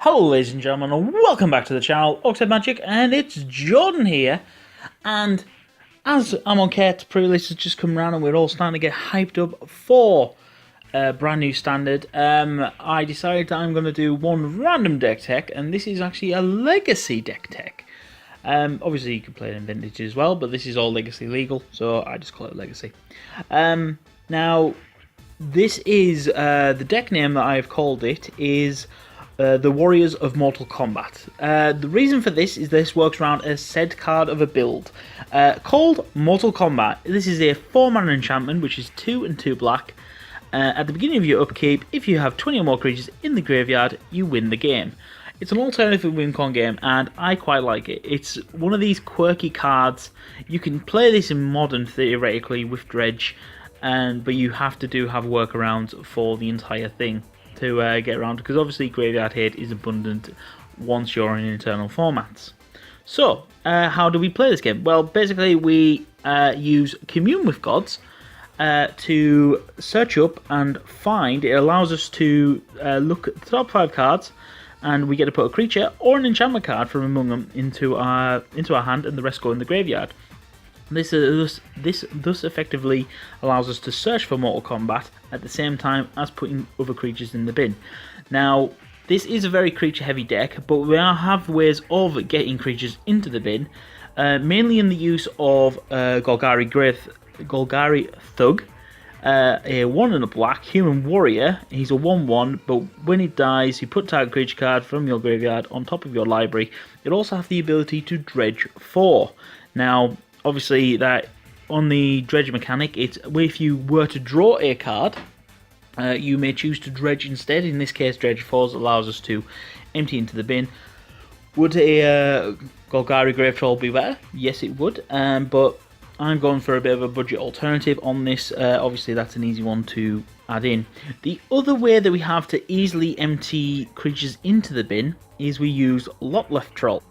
Hello ladies and gentlemen, and welcome back to the channel, Oxhead Magic, and it's Jordan here, and as I'm on care, pre-release has just come around and we're all starting to get hyped up for a brand new standard. I decided that I'm going to do one random deck tech, and this is actually a legacy deck tech. Obviously you can play it in vintage as well, but this is all legacy legal, so I just call it legacy. Now, this is, the deck name that I've called it is the Warriors of Mortal Kombat. The reason for this is this works around a said card of a build called Mortal Kombat. This is a 4-mana enchantment, which is 2 and 2 black. At the beginning of your upkeep, if you have 20 or more creatures in the graveyard, you win the game. It's an alternative win con game, and I quite like it. It's one of these quirky cards. You can play this in Modern, theoretically, with Dredge, but you have to have workarounds for the entire thing to get around, because obviously graveyard hate is abundant once you're in internal formats. So, how do we play this game? Well, basically we use Commune with Gods to search up and find. It allows us to look at the top 5 cards, and we get to put a creature or an enchantment card from among them into our hand, and the rest go in the graveyard. This thus effectively allows us to search for Mortal Kombat at the same time as putting other creatures in the bin. Now, this is a very creature-heavy deck, but we have ways of getting creatures into the bin, mainly in the use of Golgari Thug, a 1 and a black human warrior. He's a 1/1, but when he dies, you put target creature card from your graveyard on top of your library. It also has the ability to dredge 4. Now, obviously, that on the dredge mechanic, it's if you were to draw a card, you may choose to dredge instead. In this case, dredge 4 allows us to empty into the bin. Would a Golgari Grave Troll be better? Yes, it would, but I'm going for a bit of a budget alternative on this. Obviously, that's an easy one to add in. The other way that we have to easily empty creatures into the bin is we use Lotleth Troll.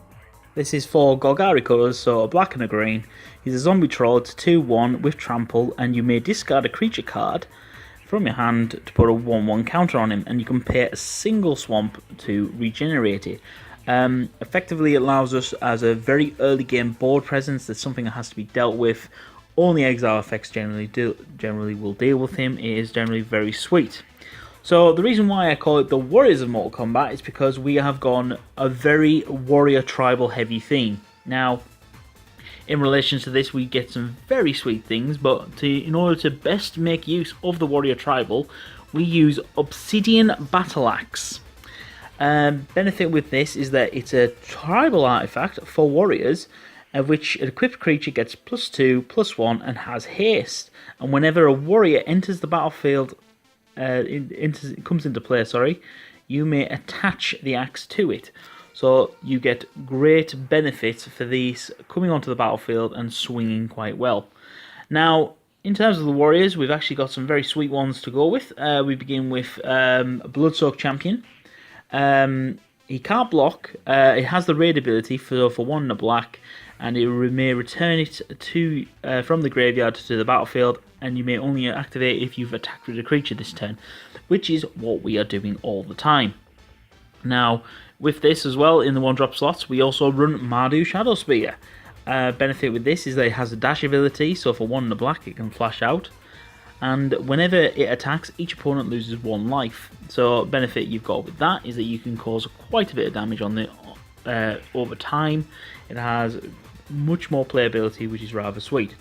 This is for Golgari colours, so a black and a green. He's a zombie troll, it's 2/1 with trample, and you may discard a creature card from your hand to put a 1/1 counter on him, and you can pay a single swamp to regenerate it. Effectively allows us as a very early game board presence. That's something that has to be dealt with. Only exile effects generally will deal with him. It is generally very sweet. So the reason why I call it the Warriors of Mortal Kombat is because we have gone a very warrior tribal heavy theme. Now, in relation to this, we get some very sweet things, but in order to best make use of the warrior tribal, we use Obsidian Battle-Axe. Benefit with this is that it's a tribal artifact for warriors, of which an equipped creature gets +2/+1 and has haste. And whenever a warrior enters the battlefield, comes into play, you may attach the axe to it. So you get great benefits for these coming onto the battlefield and swinging quite well. Now, in terms of the warriors, we've actually got some very sweet ones to go with. We begin with Bloodsoaked Champion. He can't block. It has the raid ability for 1 and a black, and it may return it to from the graveyard to the battlefield, and you may only activate if you've attacked with a creature this turn, which is what we are doing all the time. Now, with this as well, in the 1-drop slots, we also run Mardu Shadowspear. Benefit with this is that it has a dash ability, so for 1 and a black it can flash out, and whenever it attacks, each opponent loses 1 life. So benefit you've got with that is that you can cause quite a bit of damage on the over time. It has much more playability, which is rather sweet.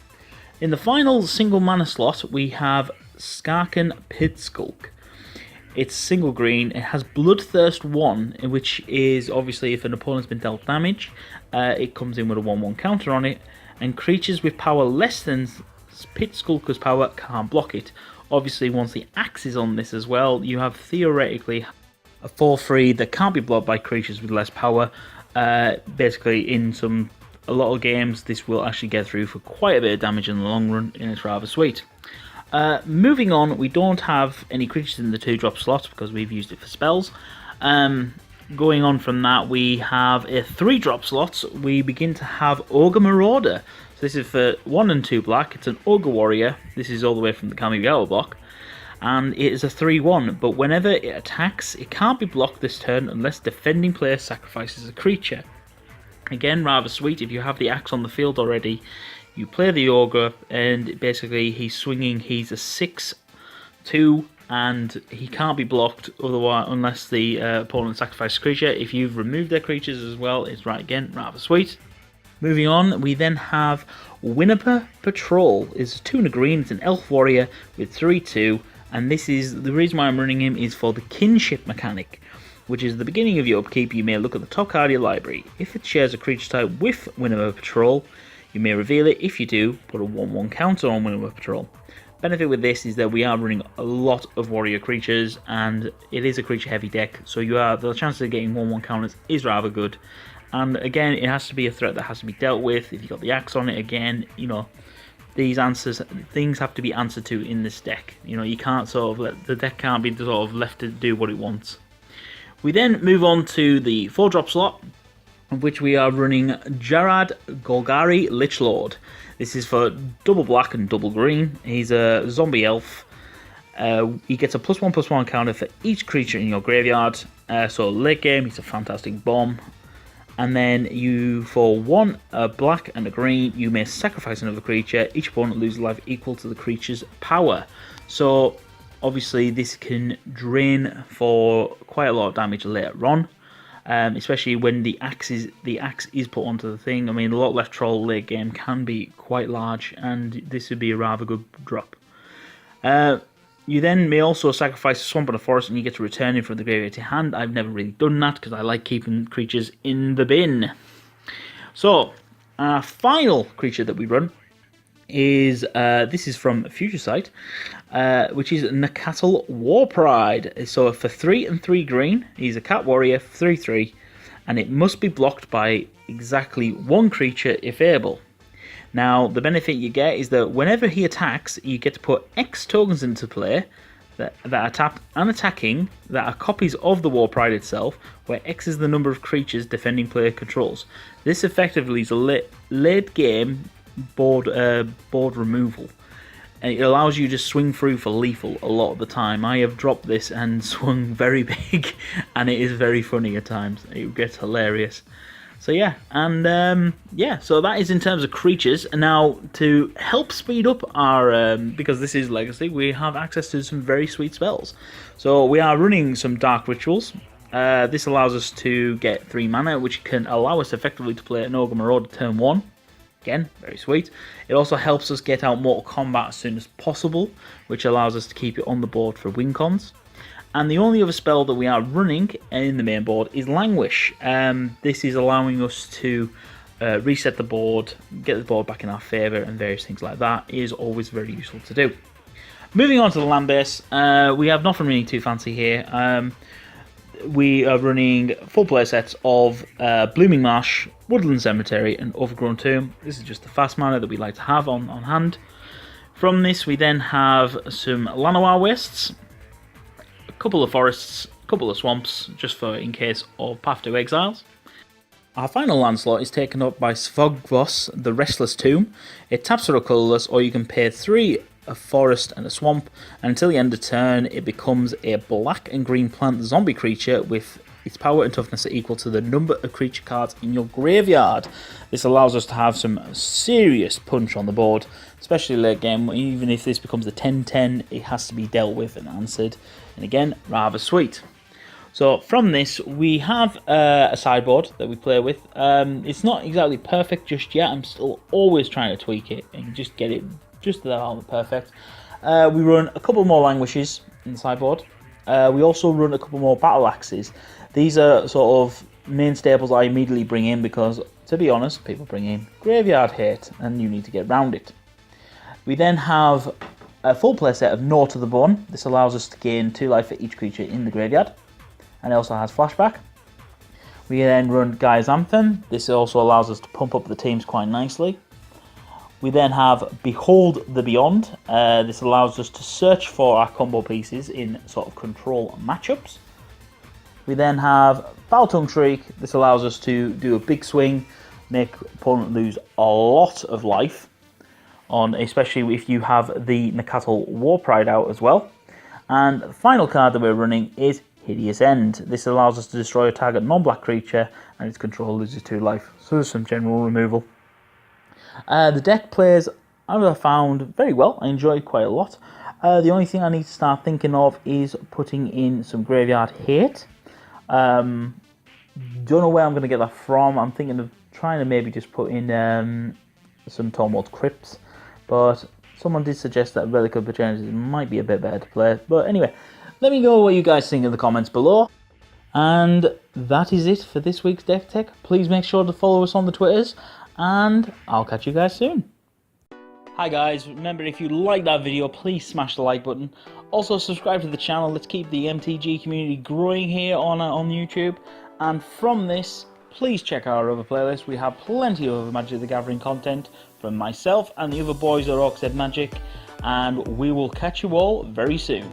In the final single mana slot, we have Skarrgan Pit-Skulk. It's single green. It has Bloodthirst 1, which is obviously if an opponent's been dealt damage, it comes in with a 1/1 counter on it, and creatures with power less than Pit-Skulker's power can't block it. Obviously, once the axe is on this as well, you have theoretically a 4/3 that can't be blocked by creatures with less power. Basically, in a lot of games, this will actually get through for quite a bit of damage in the long run, and it's rather sweet. Moving on, we don't have any creatures in the 2-drop slot because we've used it for spells. Going on from that, we have a 3-drop slot. We begin to have Ogre Marauder. So this is for 1 and 2 black. It's an Ogre Warrior. This is all the way from the Kamigawa block. and it is a 3/1, but whenever it attacks, it can't be blocked this turn unless defending player sacrifices a creature. Again, rather sweet. If you have the axe on the field already, you play the Ogre, and basically he's swinging. He's a 6/2, and he can't be blocked otherwise unless the opponent sacrifices a creature. If you've removed their creatures as well, it's right again, rather sweet. Moving on, we then have Winnower Patrol. It's a 2 and a green. It's an elf warrior with 3/2, and this is the reason why I'm running him is for the kinship mechanic, which is at the beginning of your upkeep. You may look at the top card of your library. If it shares a creature type with Winnower Patrol, you may reveal it. If you do, put a 1/1 counter on Winnower Patrol. Benefit with this is that we are running a lot of warrior creatures, and it is a creature heavy deck, so the chances of getting 1/1 counters is rather good. And again, it has to be a threat that has to be dealt with. If you've got the axe on it, again, things have to be answered to in this deck. You can't the deck can't be sort of left to do what it wants. We then move on to the 4-drop slot, of which we are running Jarad, Golgari Lich Lord. This is for double black and double green. He's a zombie elf. He gets a +1/+1 counter for each creature in your graveyard. So late game, he's a fantastic bomb. And then for 1, a black and a green, you may sacrifice another creature. Each opponent loses life equal to the creature's power. So obviously this can drain for quite a lot of damage later on, especially when the axe is put onto the thing. I mean, Lotleth Troll late game can be quite large, and this would be a rather good drop. You then may also sacrifice a swamp and a forest, and you get to return it from the graveyard to your hand. I've never really done that because I like keeping creatures in the bin. So, our final creature that we run is this is from Future Sight, which is Nacatl War-Pride. So for 3 and 3 green, he's a cat warrior, 3/3, and it must be blocked by exactly 1 creature if able. Now, the benefit you get is that whenever he attacks, you get to put X tokens into play that are tapped and attacking that are copies of the War-Pride itself, where X is the number of creatures defending player controls. This effectively is a late game board removal, and it allows you to swing through for lethal a lot of the time. I have dropped this and swung very big, and it is very funny at times. It gets hilarious. So yeah, and so that is in terms of creatures. And now, to help speed up our, because this is Legacy, we have access to some very sweet spells. So we are running some Dark Rituals. This allows us to get 3 mana, which can allow us effectively to play an Ogre Marauder turn 1. Again, very sweet. It also helps us get out Mortal Kombat as soon as possible, which allows us to keep it on the board for win cons. And the only other spell that we are running in the main board is Languish. This is allowing us to reset the board, get the board back in our favour, and various things like that. It is always very useful to do. Moving on to the land base, we have nothing really too fancy here. We are running full play sets of Blooming Marsh, Woodland Cemetry, and Overgrown Tomb. This is just the fast mana that we like to have on hand. From this, we then have some Llanowar Wastes, a couple of forests, a couple of swamps, just for in case of Path to Exiles. Our final land slot is taken up by Svogthos, the Restless Tomb. It taps for a colourless, or you can pay 3, a forest and a swamp, and until the end of turn it becomes a black and green plant zombie creature with its power and toughness are equal to the number of creature cards in your graveyard. This allows us to have some serious punch on the board, especially late game. Even if this becomes a 10-10, it has to be dealt with and answered, and again, rather sweet. So from this, we have a sideboard that we play with. It's not exactly perfect just yet. I'm still always trying to tweak it and just get it just about perfect. We run a couple more Languishes in the sideboard. We also run a couple more Battle-Axes. These are sort of main staples I immediately bring in because, to be honest, people bring in graveyard hate and you need to get around it. We then have a full play set of Gnaw to the Bone. This allows us to gain 2 life for each creature in the graveyard, and it also has flashback. We then run Gaea's Anthem. This also allows us to pump up the teams quite nicely. We then have Behold the Beyond. This allows us to search for our combo pieces in sort of control matchups. We then have Foul-Tongue Shriek. This allows us to do a big swing, make opponent lose a lot of life, especially if you have the Nacatl War-Pride out as well. And the final card that we're running is Hideous End. This allows us to destroy a target non-black creature and its control loses 2 life. So there's some general removal. The deck plays, I've found, very well. I enjoy it quite a lot. The only thing I need to start thinking of is putting in some graveyard hate. Don't know where I'm going to get that from. I'm thinking of trying to maybe just put in some Tormod's Crypts. But someone did suggest that Relic of Genesis might be a bit better to play. But anyway, let me know what you guys think in the comments below. And that is it for this week's Deck Tech. Please make sure to follow us on the Twitters. And I'll catch you guys soon. Hi guys, remember if you liked that video, please smash the like button. Also subscribe to the channel. Let's keep the MTG community growing here on YouTube. And from this, please check out our other playlists. We have plenty of Magic the Gathering content from myself and the other boys at Orcs Magic. And we will catch you all very soon.